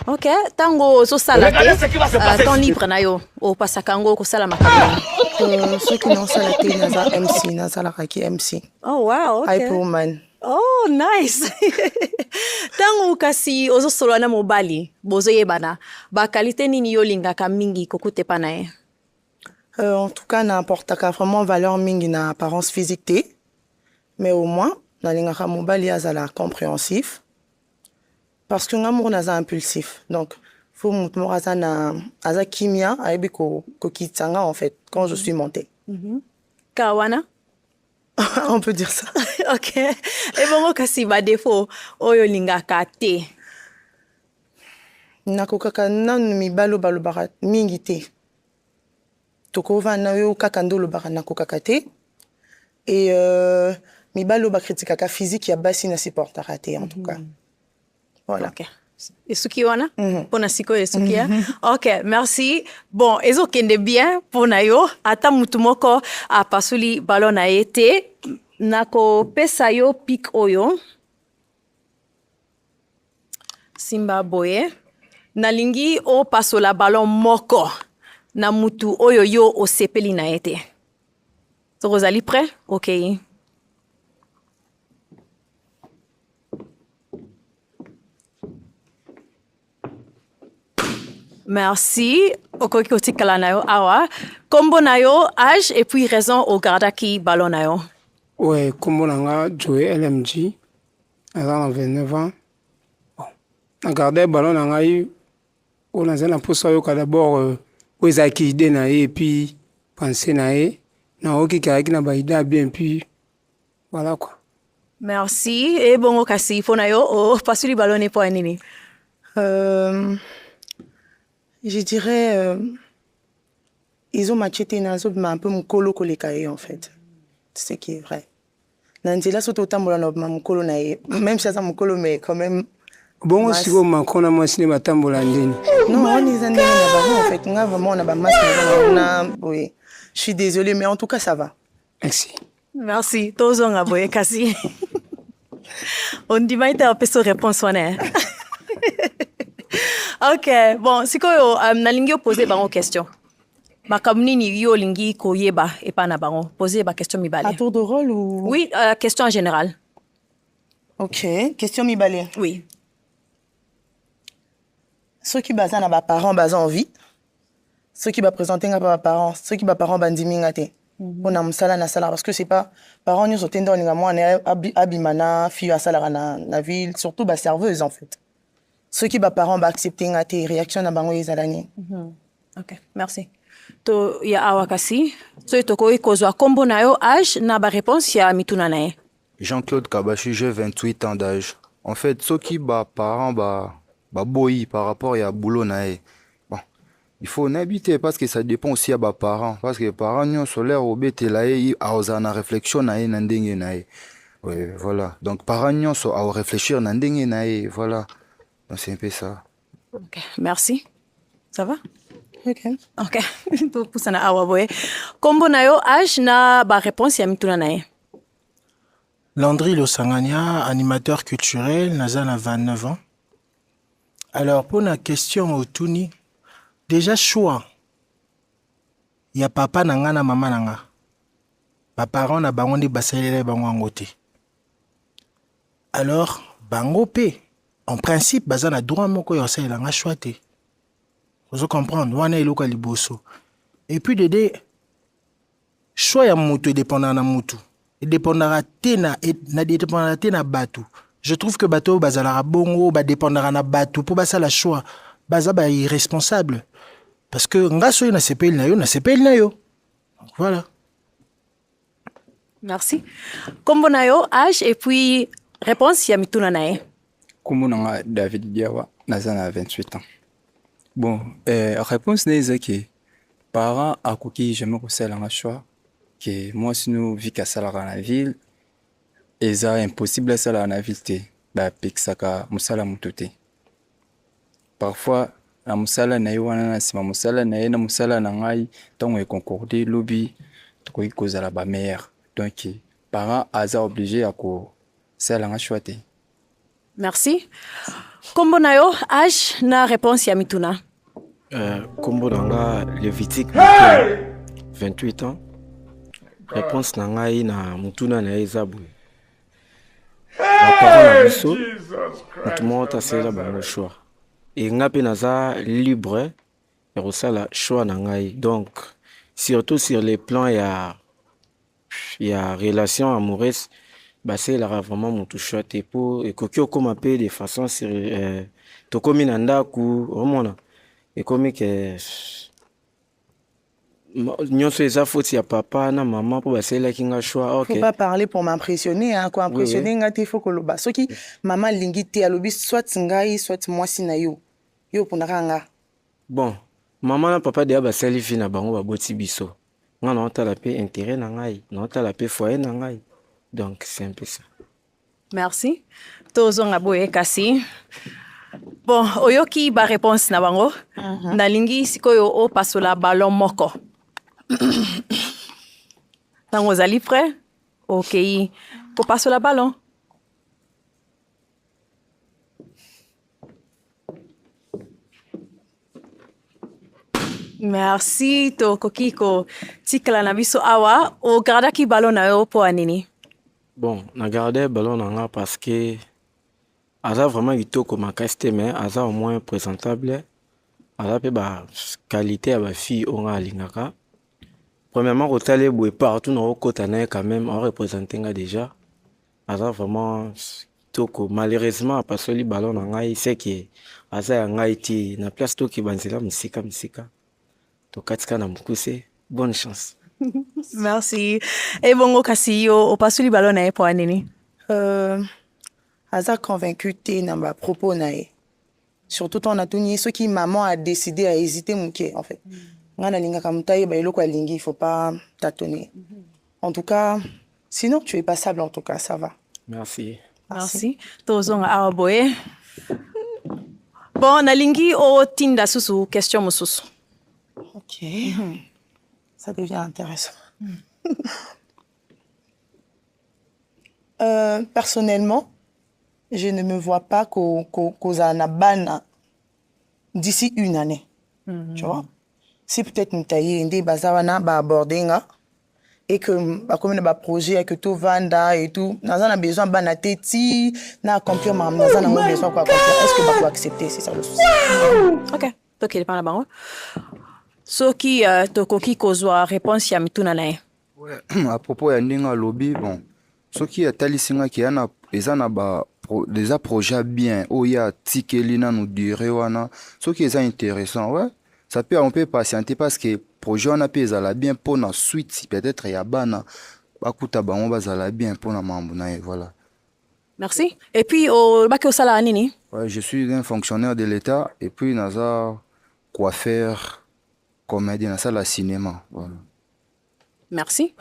Ok, tango so sala te, temps libre na yo, o pasaka ngo ko sala makambo. Ceux qui n'ont ça la télé, naza MC, naza la raki MC. Oh wow, Hype okay. woman. Oh, nice. Tango kasi ozo solo na mobali, bozo yebana, ba qualité nini yo lingaka mingi kokute pa na ye? En tout cas, n'importe quoi, vraiment valeur mingi na apparence physique te. Mais au moins, na lingaka mobali azala compréhensif. Parce que ngamour naza impulsif. Donc, faut moutmour aza na aza kimia, aibi ko kitsanga en fait, quand je suis montée. Kawana? On peut dire ça. Ok. Et bongo kasi ba défaut oyo lingaka te. Nakokaka nanu mibalo balobaka mingi te. Tokova na yo kaka ndolo baka nakokaka te. Et mibalo ba kritikaka physique ya basi na supportera te en tout cas. Voilà. Ok. Esuki wana? Pona siko esuki ya? Ok, merci. Bon, ezo kende bien pona yo. Ata mutu moko apasuli balo na ye te. Nako pesa yo pik oyo. Simba boye. Nalingi o pasola ballon moko na mutu oyo yo o sepeli na ete. So Rosalie prêt? Ok. Merci. Okoki otikala na yo awa. Kombo na yo, âge et puis raison au gardaki ballon na yo. Ouais, kombo nanga Joey LMG. Aza 29 ans. Bon. Na garder ballon nanga yi on a un peu ça d'abord aux idées na et puis penser na et na oki ki na ba idée bien puis voilà quoi. Merci. Et bon kasi fona yo o pasuli ballon ne po nini. Je dirais ils ont machete nazo un peu mukolo kolekaye en fait. C'est ce qui est vrai. Nanzela soto tambola no mukolo na ye même si ça mukolo mais quand même bon si go makona masine batambola ndeni. Non, on est en fait, on a vraiment oui. Je suis désolée mais en tout cas ça va. Merci. Merci. Tozong aboye kasi. On dit maïta peso réponse wana. Ok, bon, si koyo nalingi poser bango question. Makamuni ni yo lingi ko yeba et pas na bango. Poser ba question mibale. À tour de rôle ou Oui, question en général. OK, question mibale. Oui. Ceux qui basent na ba parents basent en vie. Ceux qui va présenter na ba parents, ceux qui ba parents bandimi ngate. On a musala na sala parce que c'est pas parents nous otendo linga mwana abimana fille asala na ville surtout ba serveuse en fait. Ceux qui ba parents ba accepter ngate réaction na bango ezalani. OK, merci. To ya awakasi, so to ko ikozwa kombo na yo âge na ba réponse ya mituna na ye. Jean-Claude Kabashi, j'ai 28 ans d'âge. En fait, ceux qui ba parents ba boyi par rapport à boulot nae. Bon, il faut n'habiter parce que ça dépend aussi à ba parents parce que parents nous solaire au bête là et à osana réflexion nae nandenge nae. Oui, voilà. Donc parents nous so à réfléchir nandenge nae, voilà. Donc c'est un peu ça. OK, merci. Ça va? OK. OK. To pusana awa boy. Kombo na yo âge na ba réponse ya mituna na ye. Landry Losangania, animateur culturel, Nazan a 29 ans. Alors, pour la question au Tuni, déjà choix. Il y a papa nanga na maman nanga. Ba parents na bango ndi basalele bango angote. Alors, bango pe, en principe, bazana droit moko ya salela nga choix te. Vous comprendre, wana iloka liboso. Et puis de choix ya mutu dépendant na mutu. Dépendra tena na dépendra tena batu. Je trouve que bateau bazala bongo ba dépendra na batu pour basa la choix baza ba irresponsable parce que ngaso na sepel na yo voilà. Merci. Kombo na yo âge et puis réponse ya mituna na ye. Kombo na David Diawa nazana 28 ans. Bon, réponse n'est que parents akoki jamais ko sala nga choix que moi si nous vit qu'à ça dans la ville et ça impossible ça dans la ville te ba pexaka musala mutote parfois la musala na yiwana na sima musala na yena musala na ngai tant est concordé lobby to ko kozala ba meilleur donc parents aza obligé à ko sala nga choix te Merci. Kombo na yo, âge na réponse ya mituna. Kombo nanga Levitique Mutuna, 28 ans. Réponse nanga na mutuna na eza boye. Baparents na biso, mutu moko tasela bango choix. Et nga pe naza libre ya kosala choix na ngai. Donc, surtout sur les plans ya relation amoureuse, baselaka vraiment mutu choix te po ekoki okoma pe de façon tokomi na ndaku omona ekomi ke nyonso eza faute ya papa na mama mpo baselaki nga choix. Faut Ok, pas parler pour m'impressionner, hein. Quoi impressionner, nga te faut que le bas. Ce qui, maman lingi te alobi soit ngai, soit moi si na yo. Yo pour nga. bon, mama na papa deya basali fi na bango baboti biso, nga naotala pe intérêt na ngai, naotala pe foyer na ngai, donc c'est un peu ça. Merci. Tozonga boye kasi. Bon, oyoki ba réponse na bango. Nalingi sikoyo o pasola ballon moko. Tango ozali prêt? Ok. Ko pasola ballon. Merci tokoki ko tikala na biso awa o gardaki ballon na yo po anini. Bon, na gardé ballon na nga parce que aza vraiment kitoko makasi te, mais aza au moins présentable, aza pe ba qualité ya ba fille onga alingaka. Premièrement, kotala boye partout na okota na ye quand même, on représente nga déjà. Aza vraiment kitoko. Malheureusement, apasoli ballon na ngai, c'est que aza ya ngai ti na place to ki banzela misika misika. To katika na mukuse, bonne chance. Merci. Et bongo kasi yo o pasoli ballon na ye po anini. Aza convaincu te na ba propos na ye. Surtout on a tout nié, ce qui maman a décidé à hésiter mouké en fait. Nga na linga kamutaye ba eloko lingi, il faut pas tâtonner. En tout cas, sinon tu es passable en tout cas, ça va. Merci. Merci. Tozonga awa boye. Bon, nalingi o tinda susu question mususu. Ok. Ça devient intéressant. Personnellement, je ne me vois pas qu'aux ban d'ici une année. Tu vois? Si peut-être nous taillons des bazawana ba aborder et que comme on a projet que tout vanda et tout, nous avons besoin de banateti, na accomplir ma nous avons besoin quoi accomplir. Est-ce que va accepter, c'est ça le souci? Ok. Donc il est pas là bango. Soki tokoki kozwa réponse ya mituna na ye. Ouais. À propos ya ndinga lobby, bon, ce qui est talisinga qui a na ba des projets bien, oh ya tikeli na nous dire wana, ce qui est intéressant, ouais. Ça peut on peut patienter parce que projet on a payé la bien pour la suite, si peut-être ya bana bakuta ba on bazala bien pour la mambo na voilà. Merci. Et puis au baki osala anini? Ouais, je suis un fonctionnaire de l'État et puis naza coiffeur, comédien, ça la cinéma, voilà. Merci.